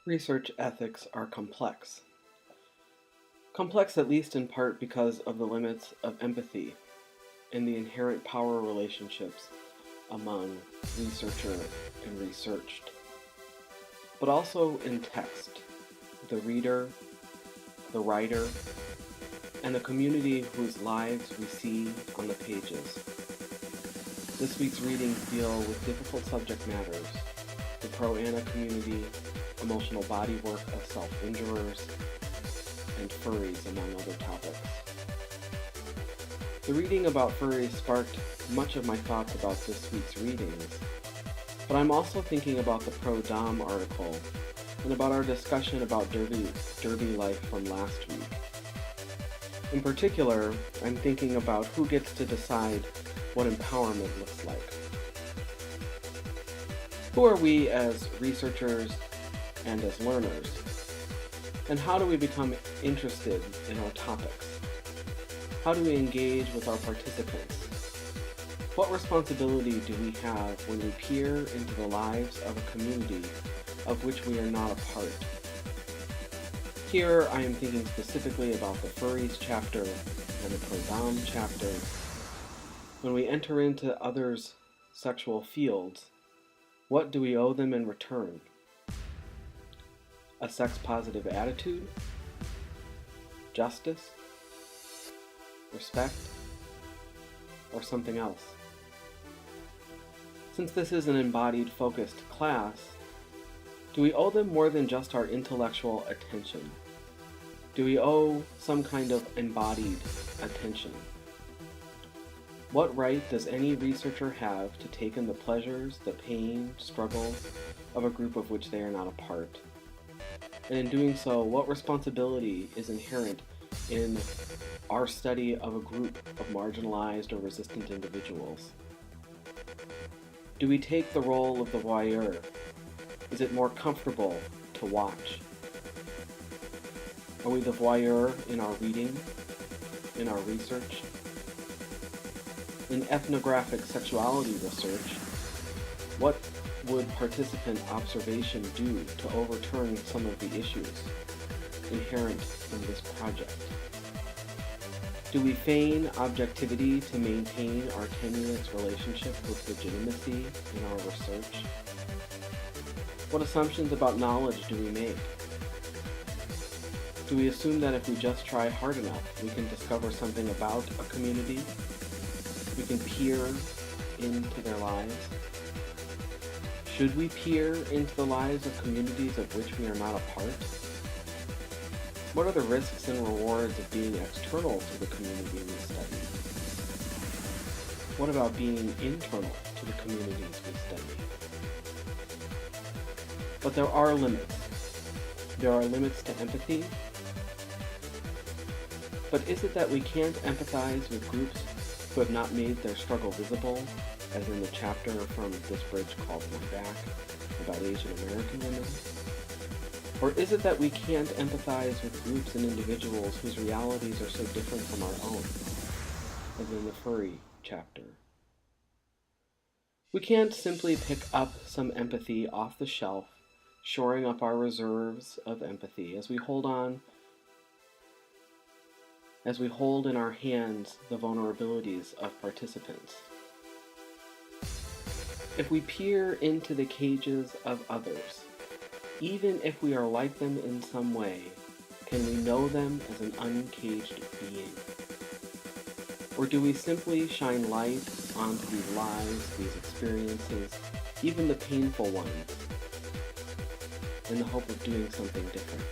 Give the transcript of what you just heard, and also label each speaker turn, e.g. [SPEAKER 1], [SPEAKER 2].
[SPEAKER 1] Research ethics are complex. Complex at least in part because of the limits of empathy and the inherent power relationships among researcher and researched, but also in text, the reader, the writer, and the community whose lives we see on the pages. This week's readings deal with difficult subject matters, the pro-ana community, emotional bodywork of self-injurers, and furries, among other topics. The reading about furries sparked much of my thoughts about this week's readings, but I'm also thinking about the pro-dom article and about our discussion about derby life from last week. In particular, I'm thinking about who gets to decide what empowerment looks like. Who are we as researchers and as learners? And how do we become interested in our topics? How do we engage with our participants? What responsibility do we have when we peer into the lives of a community of which we are not a part? Here I am thinking specifically about the furries chapter and the pro-dom chapter. When we enter into others' sexual fields, what do we owe them in return? A sex-positive attitude? Justice? Respect? Or something else? Since this is an embodied, focused class, do we owe them more than just our intellectual attention? Do we owe some kind of embodied attention? What right does any researcher have to take in the pleasures, the pain, struggles of a group of which they are not a part? And in doing so, what responsibility is inherent in our study of a group of marginalized or resistant individuals? Do we take the role of the voyeur? Is it more comfortable to watch? Are we the voyeur in our reading, in our research? In ethnographic sexuality research, what would participant observation do to overturn some of the issues inherent in this project? Do we feign objectivity to maintain our tenuous relationship with legitimacy in our research? What assumptions about knowledge do we make? Do we assume that if we just try hard enough, we can discover something about a community? We can peer into their lives? Should we peer into the lives of communities of which we are not a part? What are the risks and rewards of being external to the community we study? What about being internal to the communities we study? But there are limits. There are limits to empathy. But is it that we can't empathize with groups who have not made their struggle visible, as in the chapter from This Bridge Called My Back about Asian American women? Or is it that we can't empathize with groups and individuals whose realities are so different from our own, as in the furry chapter? We can't simply pick up some empathy off the shelf, shoring up our reserves of empathy as we hold in our hands the vulnerabilities of participants. If we peer into the cages of others, even if we are like them in some way, can we know them as an uncaged being? Or do we simply shine light onto these lives, these experiences, even the painful ones, in the hope of doing something different?